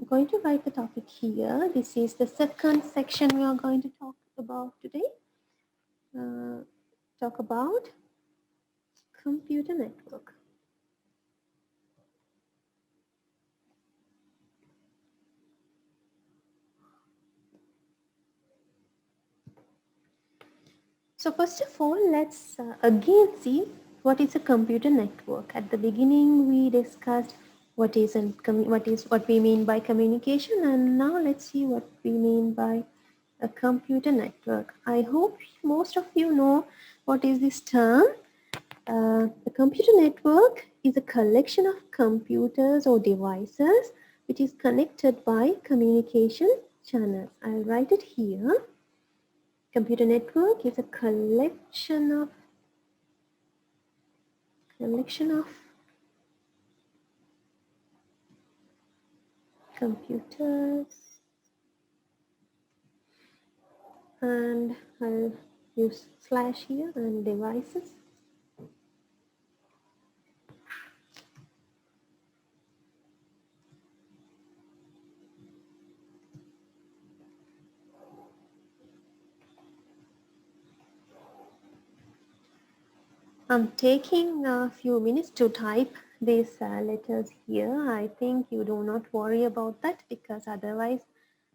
I'm going to write the topic here. This is the second section we are going to talk about today. Talk about computer network. So first of all, let's again see what is a computer network. At the beginning, we discussed what we mean by communication, and now let's see what we mean by a computer network. I hope most of you know what is this term. A computer network is a collection of computers or devices which is connected by communication channels. I'll write it here. Computer network is a collection of computers, and I'll use slash here, and devices. I'm taking a few minutes to type these letters here. I think you do not worry about that, because otherwise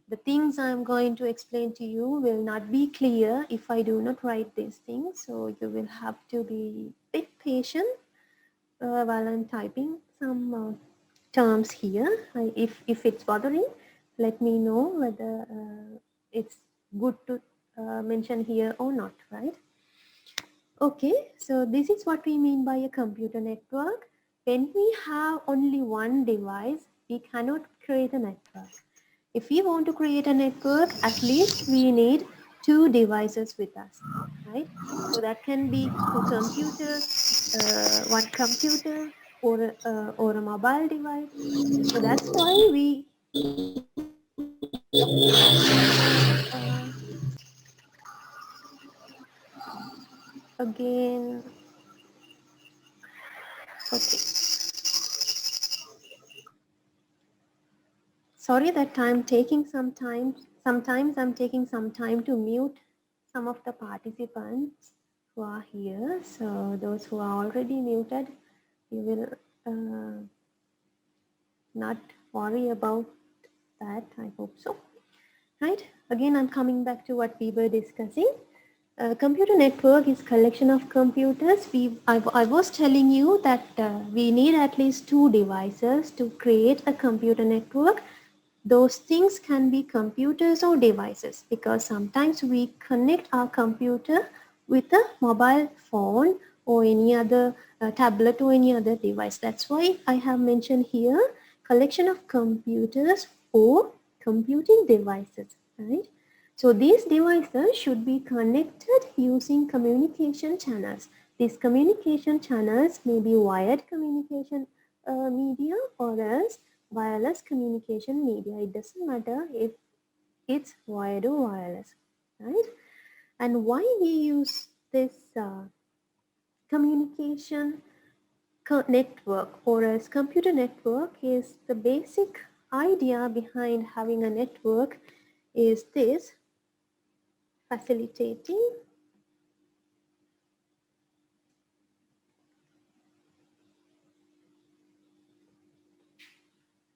the things I'm going to explain to you will not be clear if I do not write these things. So you will have to be a bit patient while I'm typing some terms here. If it's bothering, let me know whether it's good to mention here or not, right? Okay, so this is what we mean by a computer network. When we have only one device, we cannot create a network. If we want to create a network, at least we need two devices with us, right? So that can be two computers, one computer, or a mobile device. So that's why we again. Okay, sorry that I'm taking some time. Sometimes I'm taking some time to mute some of the participants who are here. So those who are already muted, you will not worry about that. I hope so. Right? Again, I'm coming back to what we were discussing. Computer network is collection of computers. I was telling you that we need at least two devices to create a computer network. Those things can be computers or devices, because sometimes we connect our computer with a mobile phone or any other tablet or any other device. That's why I have mentioned here collection of computers or computing devices, right? So these devices should be connected using communication channels. These communication channels may be wired communication media, or else wireless communication media. It doesn't matter if it's wired or wireless, right? And why we use this communication network or as computer network is the basic idea behind having a network is this: facilitating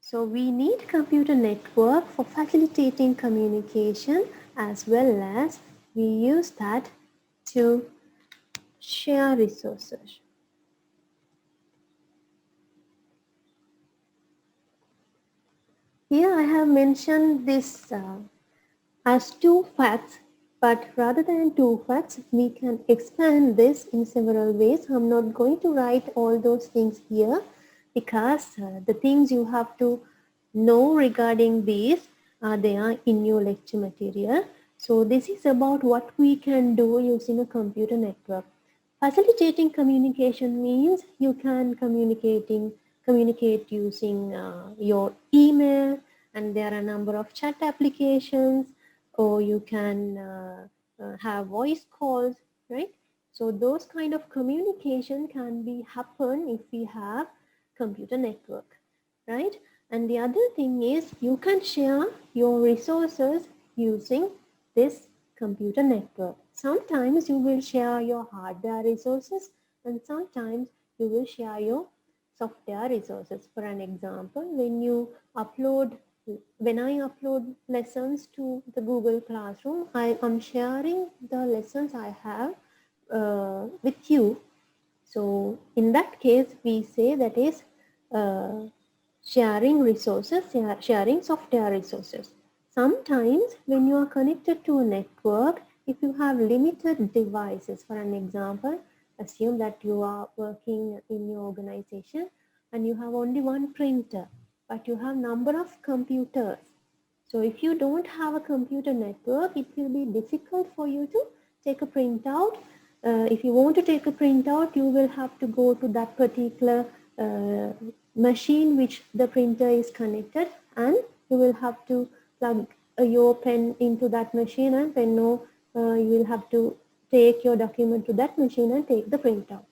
So we need computer network for facilitating communication, as well as we use that to share resources. Here I have mentioned this as two facts, but rather than two facts, we can expand this in several ways. I'm not going to write all those things here, because the things you have to know regarding these, they are in your lecture material. So this is about what we can do using a computer network. Facilitating communication means you can communicate using your email, and there are a number of chat applications, or you can have voice calls, right? So those kind of communication can be happen if we have computer network, right? And the other thing is you can share your resources using this computer network. Sometimes you will share your hardware resources and sometimes you will share your software resources. For an example, when I upload lessons to the Google Classroom, I am sharing the lessons I have with you. So in that case, we say that is uh, sharing resources, sharing software resources. Sometimes when you are connected to a network, if you have limited devices, for an example, assume that you are working in your organization and you have only one printer, but you have number of computers. So if you don't have a computer network, it will be difficult for you to take a printout. If you want to take a printout, you will have to go to that particular uh, machine which the printer is connected, and you will have to plug your pen into that machine, and then you will have to take your document to that machine and take the printout.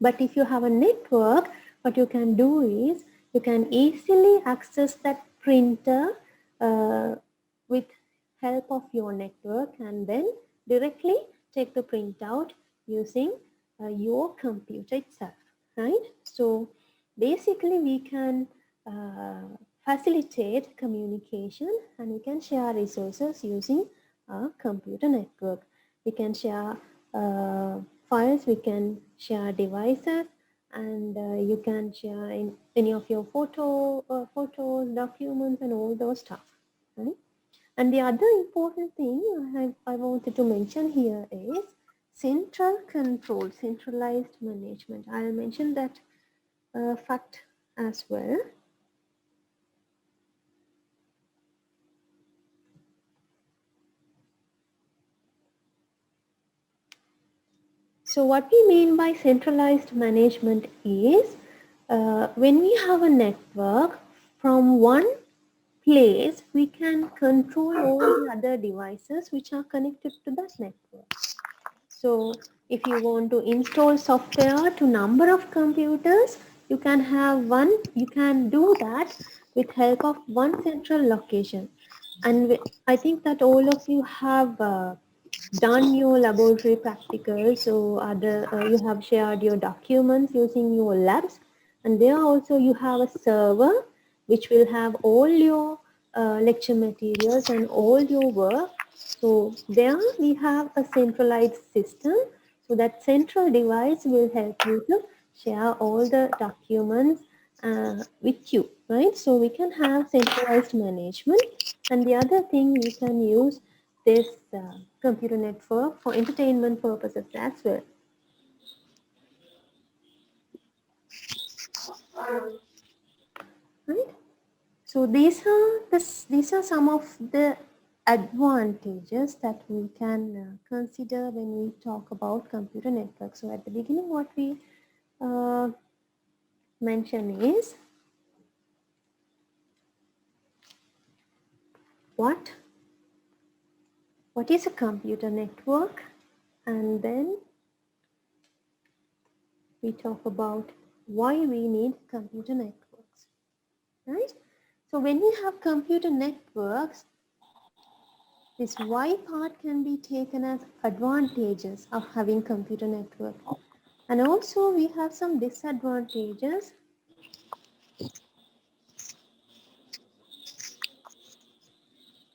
But if you have a network, what you can do is you can easily access that printer uh, with help of your network and then directly take the printout using your computer itself, right? So basically we can facilitate communication and we can share resources using a computer network. We can share uh, files, we can share devices, and you can share in any of your photos, documents, and all those stuff. Right? And the other important thing I wanted to mention here is central control, centralized management. I'll mention that fact as well. So what we mean by centralized management is when we have a network from one place, we can control all the other devices which are connected to that network. So if you want to install software to number of computers, you can do that with help of one central location. And I think that all of you have done your laboratory practicals, so you have shared your documents using your labs, and there also you have a server which will have all your lecture materials and all your work. So there we have a centralized system. So that central device will help you to share all the documents with you, right? So we can have centralized management. And the other thing, we can use this computer network for entertainment purposes as well. Right? So these are some of the advantages that we can consider when we talk about computer networks. So at the beginning, what we uh, mention is what is a computer network, and then we talk about why we need computer networks, right? So when we have computer networks, this why part can be taken as advantages of having computer network. And also we have some disadvantages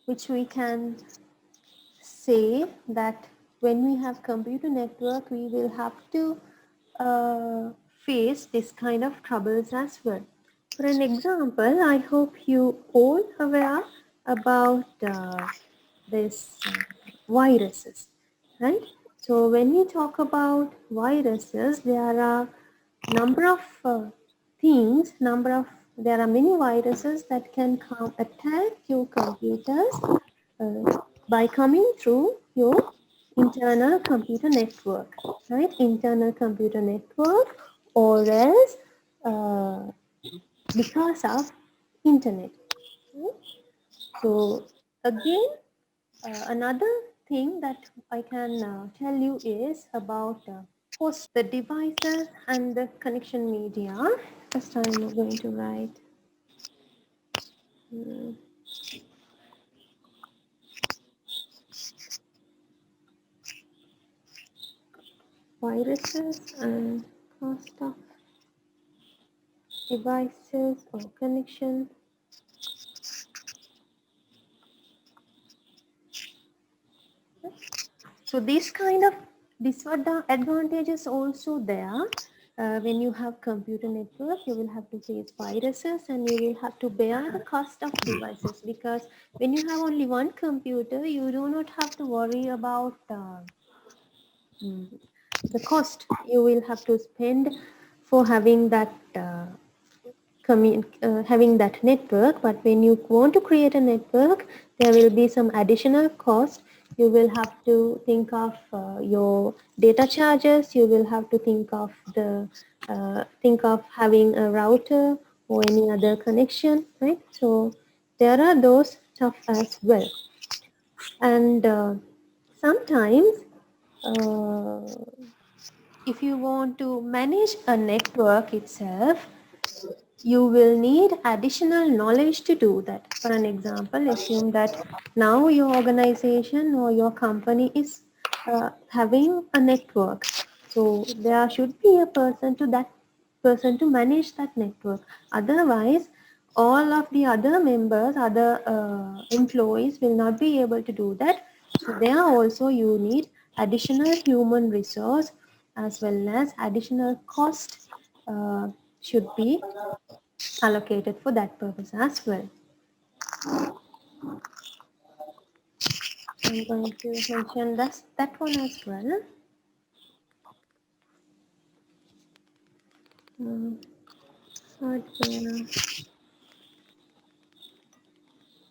which we can say that when we have computer network, we will have to uh, face this kind of troubles as well. For an example, I hope you all aware about this viruses, right? So when we talk about viruses, there are number of there are many viruses that can come attack your computers uh, by coming through your internal computer network, right? Internal computer network, or else uh, because of internet. Right? So again, another thing that I can tell you is about host, the devices and the connection media. First I'm going to write. viruses and cost of devices or connection. So this kind of disadvantages also there. When you have computer network, you will have to face viruses and you will have to bear the cost of devices, because when you have only one computer, you do not have to worry about the cost you will have to spend for having that having that network. But when you want to create a network, there will be some additional cost. You will have to think of your data charges. You will have to think of having a router or any other connection, right? So there are those stuff as well. And sometimes if you want to manage a network itself, you will need additional knowledge to do that. For an example, assume that now your organization or your company is having a network. So there should be a person to manage that network. Otherwise, all of the other members, other employees will not be able to do that. So there also you need additional human resource, as well as additional cost should be allocated for that purpose as well. I'm going to mention that one as well. Hardware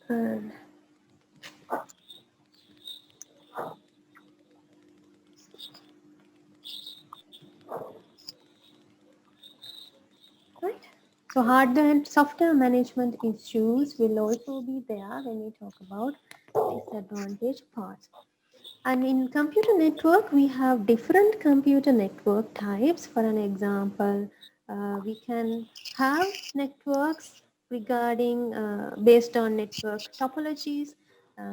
and right. So hardware and software management issues will also be there when we talk about disadvantage parts. And in computer network, we have different computer network types. For an example, we can have networks regarding based on network topologies,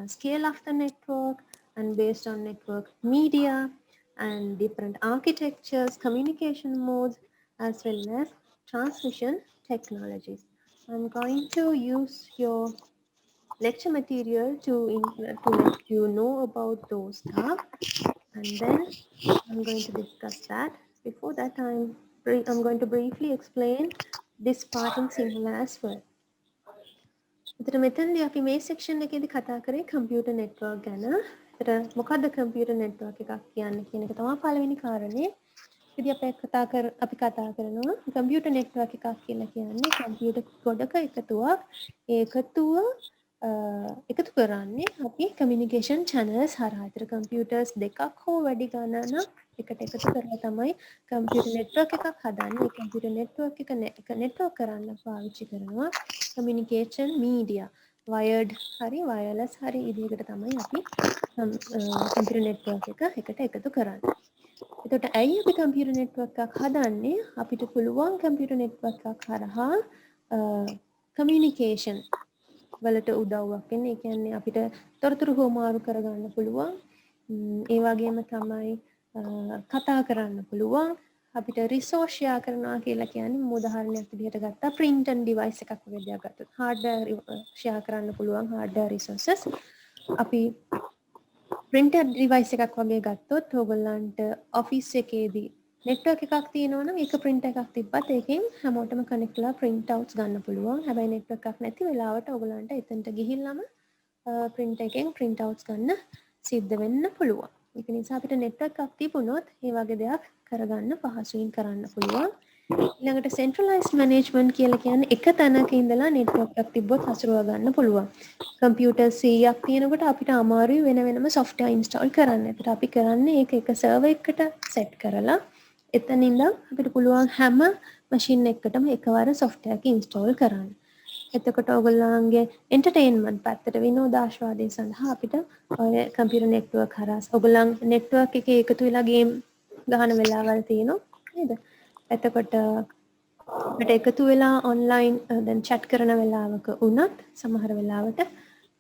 scale of the network, and based on network media and different architectures, communication modes, as well as transmission technologies. I'm going to use your lecture material to let you know about those stuff, and then I'm going to discuss that. Before that, I'm going to briefly explain this part in Sinhala as well. එතට මෙතනදී අපි මේ section එකේදී කතා කරේ computer network ගැන. එතට මොකද්ද කම්පියුටර් නෙට්වර්ක් එකක් කියන්නේ කියන එක තමයි පළවෙනි කාරණේ. ඉතින් අපි කතා කරනවා කම්පියුටර් නෙට්වර්ක් එකක් කියලා කියන්නේ කම්පියුටර් ගොඩක එකතුවක්. ඒ එකතුව එකතු කරන්නේ අපි කමියුනිකේෂන් channels හරහා. ඒතර කම්පියුටර්ස් දෙකක් හෝ වැඩි ගණනක් එකට එකතු කරලා තමයි කම්පියුටර් නෙට්වර්ක් එකක් හදන්නේ. ඒ කම්පියුටර් නෙට්වර්ක් එක නෙට්වර්ක් කරන්න පාවිච්චි කරනවා කමියුනිකේෂන් මීඩියා. වයර්ඩ් හරි වයර්ලස් හරි විදිහකට තමයි අපි කම්පියුටර් නෙට්වර්ක් එක එකට එකතු කරන්නේ. එතකොට ඇයි අපි කම්පියුටර් නෙට්වර්ක් එකක් හදන්නේ? අපිට පුළුවන් කම්පියුටර් නෙට්වර්ක් එකක් හරහා කමියුනිකේෂන් වලට උදව්වක් වෙන. ඒ කියන්නේ අපිට තොරතුරු හොමාරු කරගන්න පුළුවන්. ඒ වගේම තමයි කතා කරන්න පුළුවන්. අපිට රිසෝස් ෂෙයා කරනවා කියලා කියන්නේ උදාහරණයක් විදිහට ගත්තා print and device එකක් වගේ දෙයක් ගත්තොත් hardware ෂෙයා කරන්න පුළුවන් hardware resources. අපි printer device එකක් වගේ ගත්තොත් ඕගොල්ලන්ට office එකේදී network එකක් තියෙනවා නම් ඒක print එකක් තිබ්බත් ඒකෙන් හැමෝටම connect වෙලා print outs ගන්න පුළුවන්. හැබැයි network එකක් නැති වෙලාවට ඕගොල්ලන්ට එතනට ගිහිල්ලාම print එකෙන් print outs ගන්න සිද්ධ වෙන්න පුළුවන්. ඒක නිසා අපිට network එකක් තිබුණොත් මේ වගේ දෙයක් කරගන්න පහසුවෙන් කරන්න පුළුවන්. ඊළඟට centralized management කියලා කියන්නේ එක තැනක ඉඳලා network එකක් තිබ්බොත් හසුරව ගන්න පුළුවන්. කම්පියුටර් 100ක් තියෙනකොට අපිට අමාරුයි වෙන වෙනම software install කරන්න. ඒකට අපි කරන්නේ ඒක එක server එකකට set කරලා එතන ඉඳන් අපිට පුළුවන් හැම machine එකකටම එකවර software එක install කරන්න. එතකොට ඔයගොල්ලන්ගේ entertainment පැත්තට විනෝදාස්වාදය සඳහා අපිට ඔය computer network හරහා ඔයගොල්ලන් network එකේ එකතු වෙලා game ගහන වෙලාවල් තියෙනවා නේද? එතකොට මට එකතු වෙලා online දැන් chat කරන වෙලාවක වුණත් සමහර වෙලාවට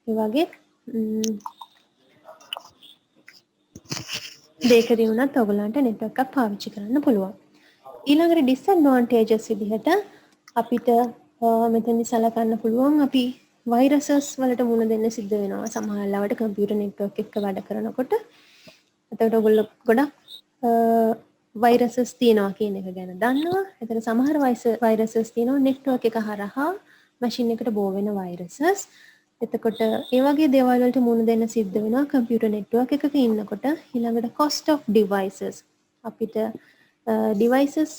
ඒ වගේ දෙකදී වුණත් ඔයගලන්ට network එකක් පාවිච්චි කරන්න පුළුවන්. ඊළඟට disadvantages විදිහට අපිට මෙතනදි සලකන්න පුළුවන් අපි viruses වලට මුහුණ දෙන්න සිද්ධ වෙනවා සමහර වෙලාවට computer network එක්ක වැඩ කරනකොට. එතකොට ඔයගොල්ලෝ ගොඩක් viruses තියෙනවා කියන එක ගැන දන්නවා. එතන සමහර viruses තියෙනවා network එක හරහා machine එකට බෝ වෙන viruses. එතකොට ඒ වගේ දේවල් වලට මුහුණ දෙන්න සිද්ධ වෙනවා computer network එකක ඉන්නකොට. ඊළඟට cost of devices අපිට devices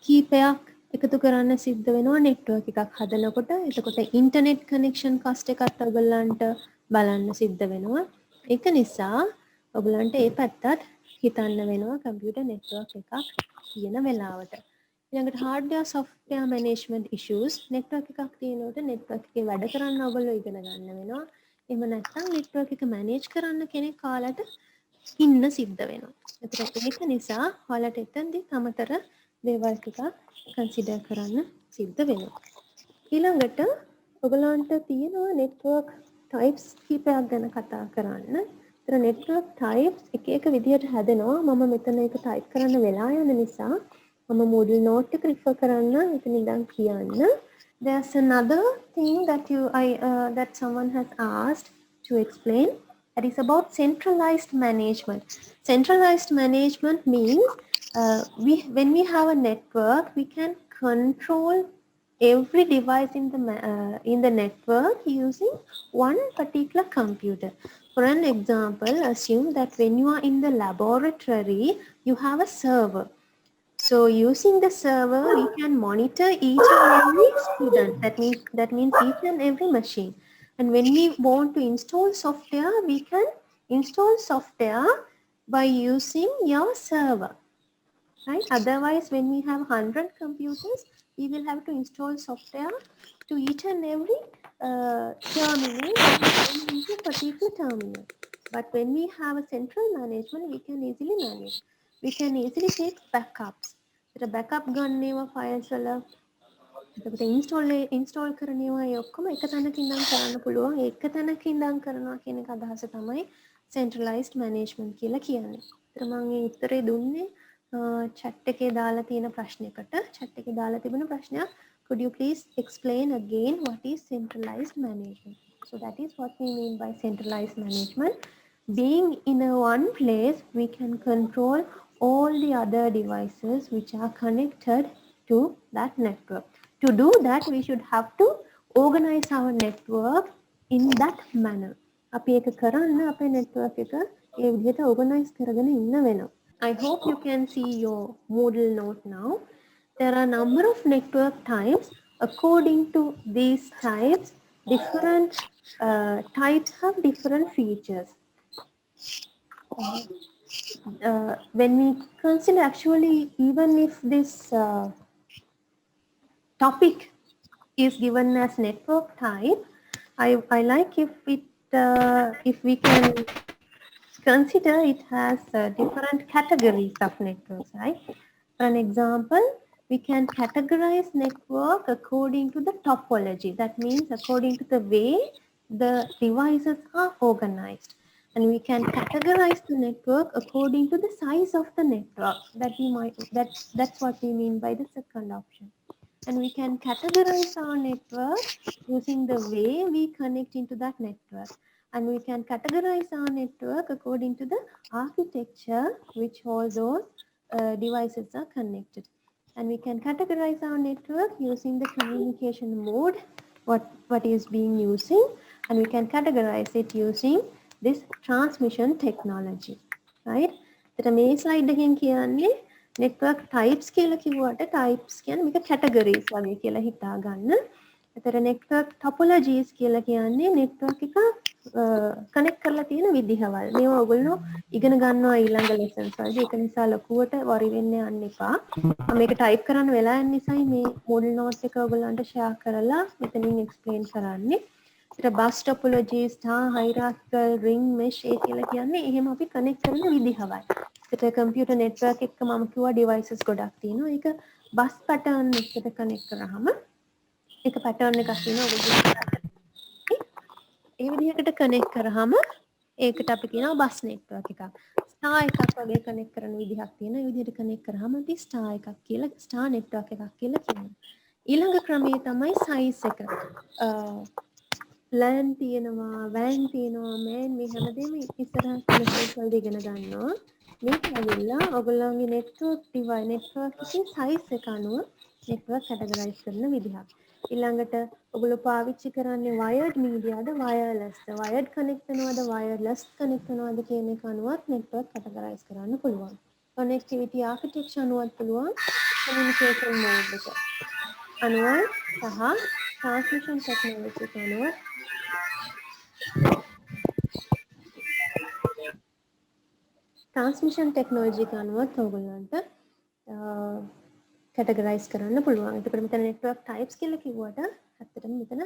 කීපයක් එකතු කරන්න සිද්ධ වෙනවා network එකක් හදනකොට. එතකොට internet connection cost එකත් ඔයගොල්ලන්ට බලන්න සිද්ධ වෙනවා. ඒක නිසා ඔයගොල්ලන්ට ඒ පැත්තත් හිතන්න වෙනවා computer network එකක් කියන වෙලාවට. ඊළඟට hardware software management issues network එකක් තියෙනකොට network එකේ වැඩ කරන්න ඔයගොල්ලෝ ඉගෙන ගන්න වෙනවා. එහෙම නැත්නම් network එක manage කරන්න කෙනෙක් කාලට ඉන්න සිද්ධ වෙනවා. එතකොට ඒක නිසා ඔයාලට එතෙන්දී අමතර දේවල් ටිකක් කන්සිඩර් කරන්න සිද්ධ වෙනවා. ඊළඟට ඔයගලන්ට තියෙනවා network types කීපයක් ගැන කතා කරන්න. ඒතර network types එක එක විදිහට හැදෙනවා. මම මෙතන එක type කරන්න වෙලා යන නිසා මම Moodle note එක refer කරන්න එතන ඉඳන් කියන්න. There's another thing that someone has asked to explain. That is about centralized management. Centralized management means when we have a network, we can control every device in the network using one particular computer. For an example, assume that when you are in the laboratory, you have a server. So using the server, we can monitor each and every student. That means each and every machine. And when we want to install software, we can install software by using your server. Right? Otherwise, when we have 100 computers, we will have to install software to each and every terminal into a particular terminal. But when we have a central management, we can easily manage. We can easily take backups. The backup ගන්නේවා files වල එතකොට install කරන ඒවා ඒ ඔක්කොම එක තැනක ඉඳන් කරන්න පුළුවන්. එක තැනක ඉඳන් කරනවා කියන එක අදහස තමයි centralized management කියලා කියන්නේ. ඒතර මම මේ උත්තරේ දුන්නේ chat එකේ දාලා තියෙන ප්‍රශ්නයකට. chat එකේ දාලා තිබුණ ප්‍රශ්නයක්. Could you please explain again what is centralized management? So that is what we mean by centralized management. Being in a one place, we can control all the other devices which are connected to that network. To do that, we should have to organize our network in that manner. අපි ඒක කරන්න අපේ network එක ඒ විදිහට organize කරගෙන ඉන්න වෙනවා. I hope you can see your Moodle note now. There are a number of network types. According to these types, different types have different features. When we consider actually, even if this topic is given as network type, I like if we can consider it has different categories of networks, right? For an example, we can categorize network according to the topology. That means according to the way the devices are organized. And we can categorize the network according to the size of the network. That's what we mean by the second option. And we can categorize our network using the way we connect into that network. And we can categorize our network according to the architecture which all those devices are connected. And we can categorize our network using the communication mode, what is being using, and we can categorize it using this transmission technology, right? එතන මේ slide එකෙන් කියන්නේ network types කියලා කිව්වට types කියන්නේ මේක categories වගේ කියලා හිතා ගන්න. එතන network topologies කියලා කියන්නේ network එක connect කරලා තියෙන විදිහවල්. මේවා ඔයගොල්ලෝ ඉගෙන ගන්නවා ඊළඟ lessons වලදී. ඒක නිසා ලකුවට worry වෙන්න යන්න එපා. මම මේක type කරන්න වෙලා යන නිසායි මේ Moodle note එක ඔයගොල්ලන්ට share කරලා මෙතනින් explain කරන්නේ. ඒතර bus topology, star hierarchical, ring mesh ඒ කියලා කියන්නේ එහෙම අපි connect කරන විදිහවල්. ඒකට computer network එක මම කිව්වා devices ගොඩක් තියෙනවා. ඒක bus pattern එකට connect කරාම ඒක pattern එකක් තියෙනවා. ඔයගොල්ලෝ ඒ විදිහකට connect කරාම ඒකට අපි කියනවා bus network එකක්. star එකක් වගේ connect කරන විදිහක් තියෙනවා. ඒ විදිහට connect කරාම අපි star එකක් කියලා star network එකක් කියලා කියනවා. ඊළඟ ක්‍රමය තමයි size එක. LAN තියෙනවා, WAN තියෙනවා, MAN මේ හැමදේම ඉස්සරහ lessons වලදී ඉගෙන ගන්නවා. මේක ඇවිල්ලා ඔයගොල්ලන්ගේ network එකේ size එක අනුව network categorize කරන විදිහක්. ඊළඟට ඔයගොල්ලෝ පාවිච්චි කරන්නේ wired mediaද wirelessද? wired connect වෙනවද wireless connect වෙනවද කියන එක අනුවත් network categorize කරන්න පුළුවන්. connectivity architecture අනුවත් පුළුවන් communication mode එක අනුව සහ transmission technology එක අනුව transmission technology එක අනුවත් ඔයගොල්ලන්ට categorize කරන්න පුළුවන්. එතකොට මෙතන network types කියලා කිව්වට ඇත්තටම මෙතන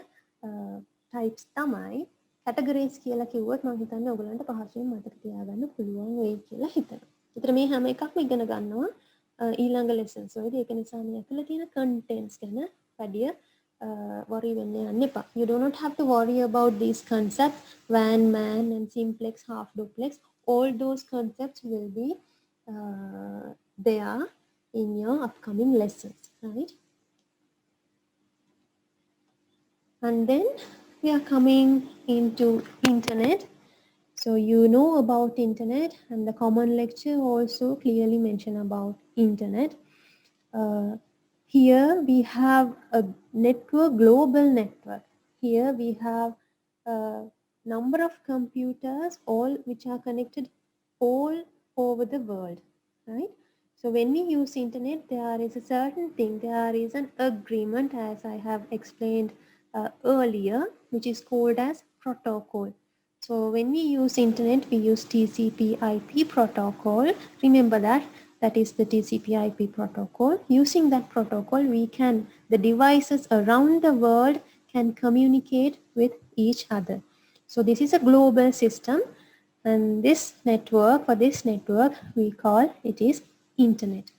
types තමයි. categories කියලා කිව්වොත් මම හිතන්නේ ඔයගොල්ලන්ට පහසුවෙන් මතක තියාගන්න පුළුවන් වෙයි කියලා හිතනවා. ඒතර මේ හැම එකක්ම ඉගෙන ගන්නවා ඊළඟ lessons වලදී. ඒක නිසා මේ ඇතුළේ තියෙන contents ගැන වැඩි worry වෙන්න යන්න එපා. You do not have to worry about these concepts, WAN, MAN and simplex, half duplex. All those concepts will be there in your upcoming lessons, right? And then we are coming into internet. So you know about internet, and the common lecture also clearly mention about internet. Here we have a network, global network. Here we have a number of computers, all which are connected all over the world, right? So when we use internet, there is a certain thing, there is an agreement, as I have explained earlier, which is called as protocol. So when we use internet, we use TCP/IP protocol. Remember that is the TCP/IP protocol. Using that protocol, the devices around the world can communicate with each other. So this is a global system, and this network we call it is internet.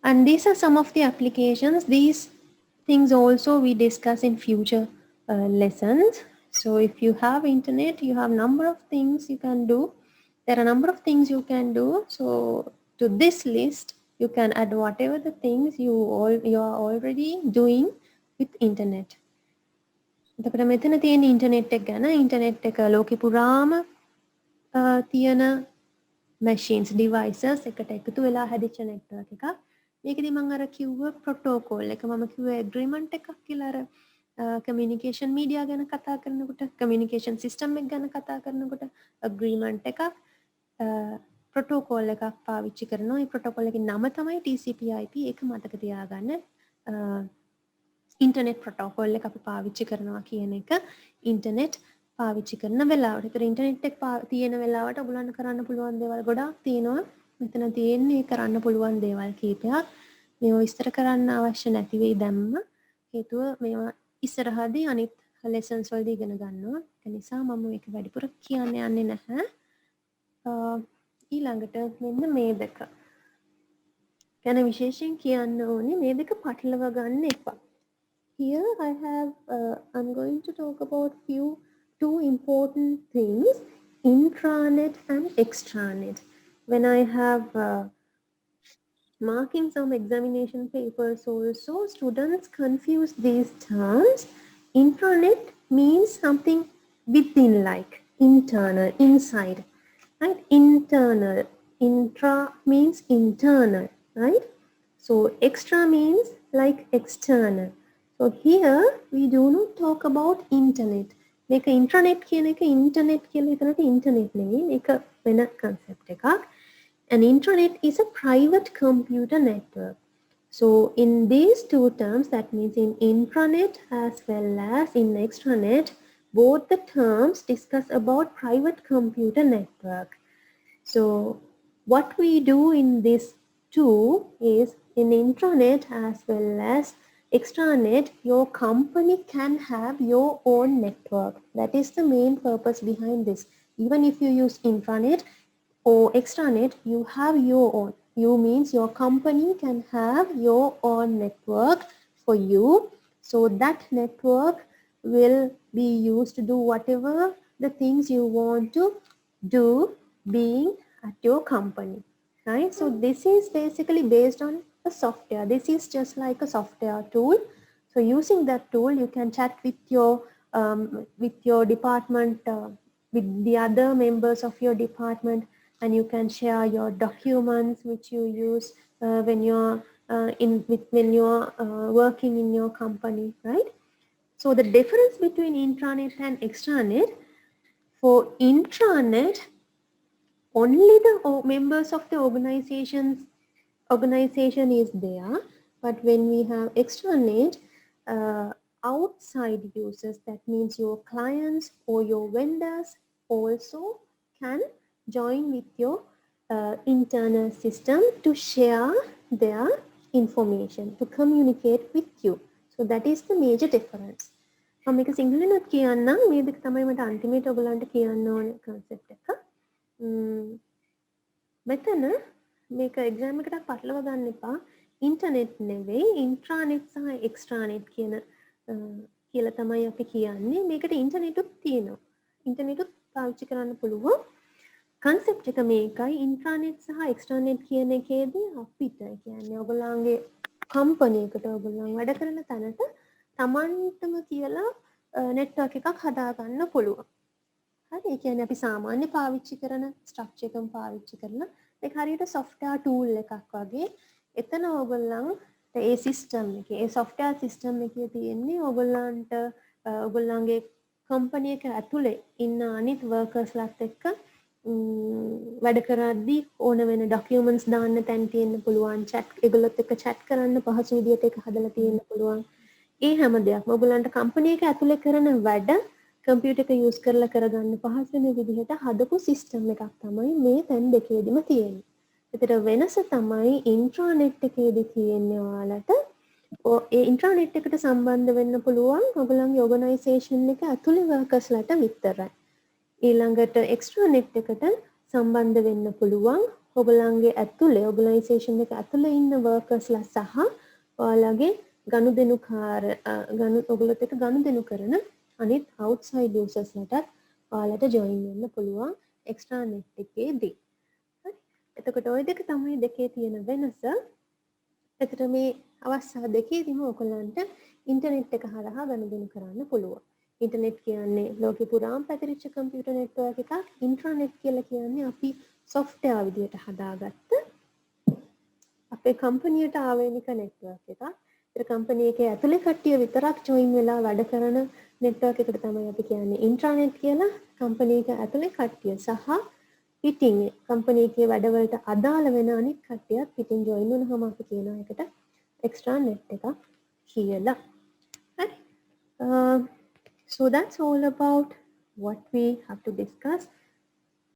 And these are some of the applications. These things also we discuss in future lessons. So if you have internet, you have number of things you can do. There are a number of things you can do. So to this list, you can add whatever the things you are already doing with internet. එතකොට මෙතන තියෙන internet එක ගැන internet එක ලෝකෙ පුරාම තියෙන machines, devices එකට එකතු වෙලා හැදිච්ච network එකක්. මේකදී මම අර කිව්ව protocol එක මම කිව්වේ agreement එකක් කියලා අර communication media ගැන කතා කරනකොට communication system එක ගැන කතා කරනකොට agreement එකක් protocol එකක් පාවිච්චි කරනවා. මේ protocol එකේ නම තමයි TCP/IP. ඒක මතක තියාගන්න. internet protocol එක අපි පාවිච්චි කරනවා කියන එක internet පාවිච්චි කරන වෙලාවට. ඒතර ඉන්ටර්නෙට් එක තියෙන වෙලාවට ඔයගොල්ලන්ට කරන්න පුළුවන් දේවල් ගොඩාක් තියෙනවා. මෙතන තියෙන්නේ කරන්න පුළුවන් දේවල් කීපයක්. මේව විස්තර කරන්න අවශ්‍ය නැති වෙයි දැම්ම. හේතුව මේවා ඉස්සරහදී අනිත් lessons වලදී ඉගෙන ගන්නවා. ඒ නිසා මම මේක වැඩිපුර කියන්න යන්නේ නැහැ. ඊළඟට මෙන්න මේ දෙක. ගැන විශේෂයෙන් කියන්න ඕනේ මේ දෙක පටලවා ගන්න එපා. Here I'm going to talk about two important things, intranet and extranet. When I have marking some examination papers also, students confuse these terms. Intranet means something within, like internal, inside, right? Internal. Intra means internal, right? So extra means like external. So here we do not talk about internet. මේක intranet කියන එක internet කියලා හිතනට internet නෙවෙයි. මේක වෙන concept එකක්. An intranet is a private computer network. So in these two terms, that means in intranet as well as in extranet, both the terms discuss about private computer network. So what we do in this two is in intranet as well as extranet, your company can have your own network. That is the main purpose behind this. Even if you use intranet or extranet, you have your own. You means your company can have your own network for you. So that network will be used to do whatever the things you want to do being at your company, right? So this is basically based on a software. This is just like a software tool. So using that tool, you can chat with your department, with the other members of your department, and you can share your documents which you use when you're when you're working in your company, right? So the difference between intranet and extranet, for intranet, only the members of the organization is there, but when we have extranet, outside users, that means your clients or your vendors also can join with your internal system to share their information, to communicate with you. So that is the major difference. මම මේක සිංහලෙන්වත් කියන්නම්. මේ දෙක තමයි මට අන්තිමේට ඔයගලන්ට කියන්න ඕන concept එක. මෙතන මේක එක්සෑම් එකකට පටලවා ගන්න එපා. ඉන්ටර්නෙට් නෙවෙයි, ඉන්ට්‍රානෙට් සහ එක්ස්ට්‍රානෙට් කියන කියලා තමයි අපි කියන්නේ. මේකට ඉන්ටර්නෙටුත් තියෙනවා. ඉන්ටර්නෙටුත් පාවිච්චි කරන්න පුළුවන්. concept එක මේකයි. ඉන්ට්‍රානෙට් සහ එක්ස්ට්‍රානෙට් කියන එකේදී අපිට කියන්නේ ඔයගොල්ලන්ගේ කම්පැනි එකට ඔයගොල්ලන් වැඩ කරන තැනට තමන්ටම කියලා network එකක් හදා ගන්න පුළුවන්. හරි, ඒ කියන්නේ අපි සාමාන්‍ය පාවිච්චි කරන ස්ට්‍රක්චර් එකම පාවිච්චි කරලා ඒක හරියට software tool එකක් වගේ. එතන ඔයගොල්ලන් ඒ සිස්ටම් එකේ, ඒ software සිස්ටම් එකේ තියෙන්නේ ඔයගොල්ලන්ට ඔයගොල්ලන්ගේ කම්පැනි එක ඇතුලේ ඉන්න අනිත් workersලාත් එක්ක වැඩ කරද්දී ඕන වෙන documents දාන්න තැන් තියෙන්න පුළුවන්. chat ඒගොල්ලොත් එක්ක chat කරන්න පහසු විදියට ඒක හදලා තියෙන්න පුළුවන්. ඒ හැම දෙයක්ම ඔයගොල්ලන්ට කම්පැනි එක ඇතුලේ කරන වැඩ කම්පියුටර් එක යූස් කරලා කරගන්න පහසු වෙන විදිහට හදපු සිස්ටම් එකක් තමයි මේ තැන් දෙකේදීම තියෙන්නේ. ඒතර වෙනස තමයි ඉන්ට්‍රානෙට් එකේදී තියෙන්නේ ඔයාලට ඒ ඉන්ට්‍රානෙට් එකට සම්බන්ධ වෙන්න පුළුවන් ඔයගොල්ලන්ගේ ඕගනයිසේෂන් එක ඇතුලේ වර්කර්ස්ලාට විතරයි. ඊළඟට එක්ස්ට්‍රානෙට් එකට සම්බන්ධ වෙන්න පුළුවන් ඔයගොල්ලන්ගේ ඇතුලේ ඕගනයිසේෂන් එක ඇතුලේ ඉන්න වර්කර්ස්ලා සහ ඔයාලගේ ඔයගොල්ලොත් එක්ක ගනුදෙනු කරන අනිත් outside usersලටත් ඔයාලට join වෙන්න පුළුවන් extranet එකේදී. හරි. එතකොට ওই දෙක තමයි දෙකේ තියෙන වෙනස. එතකොට මේ අවස්ථා දෙකේදීම ඔයගොල්ලන්ට ඉන්ටර්නෙට් එක හරහා ගනුදෙනු කරන්න පුළුවන්. ඉන්ටර්නෙට් කියන්නේ ලෝකෙ පුරාම පැතිරිච්ච කම්පියුටර් නෙට්වර්ක් එකක්. ඉන්ට්‍රානෙට් කියලා කියන්නේ අපි software විදියට හදාගත්ත අපේ කම්පැනියට ආවේනික නෙට්වර්ක් එකක්. ඒ කම්පැනි එකේ ඇතුලේ කට්ටිය විතරක් join වෙලා වැඩ කරන නෙට්වර්ක් එකට තමයි අපි කියන්නේ ඉන්ට්‍රානෙට් කියලා. කම්පැනි එක ඇතුලේ කට්ටිය සහ පිටින් කම්පැනි එකේ වැඩවලට අදාළ වෙන අනිත් කට්ටියත් පිටින් join වුණාම අපි කියනවා ඒකට එක්ස්ට්‍රානෙට් එකක් කියලා. හරි. So that's all about what we have to discuss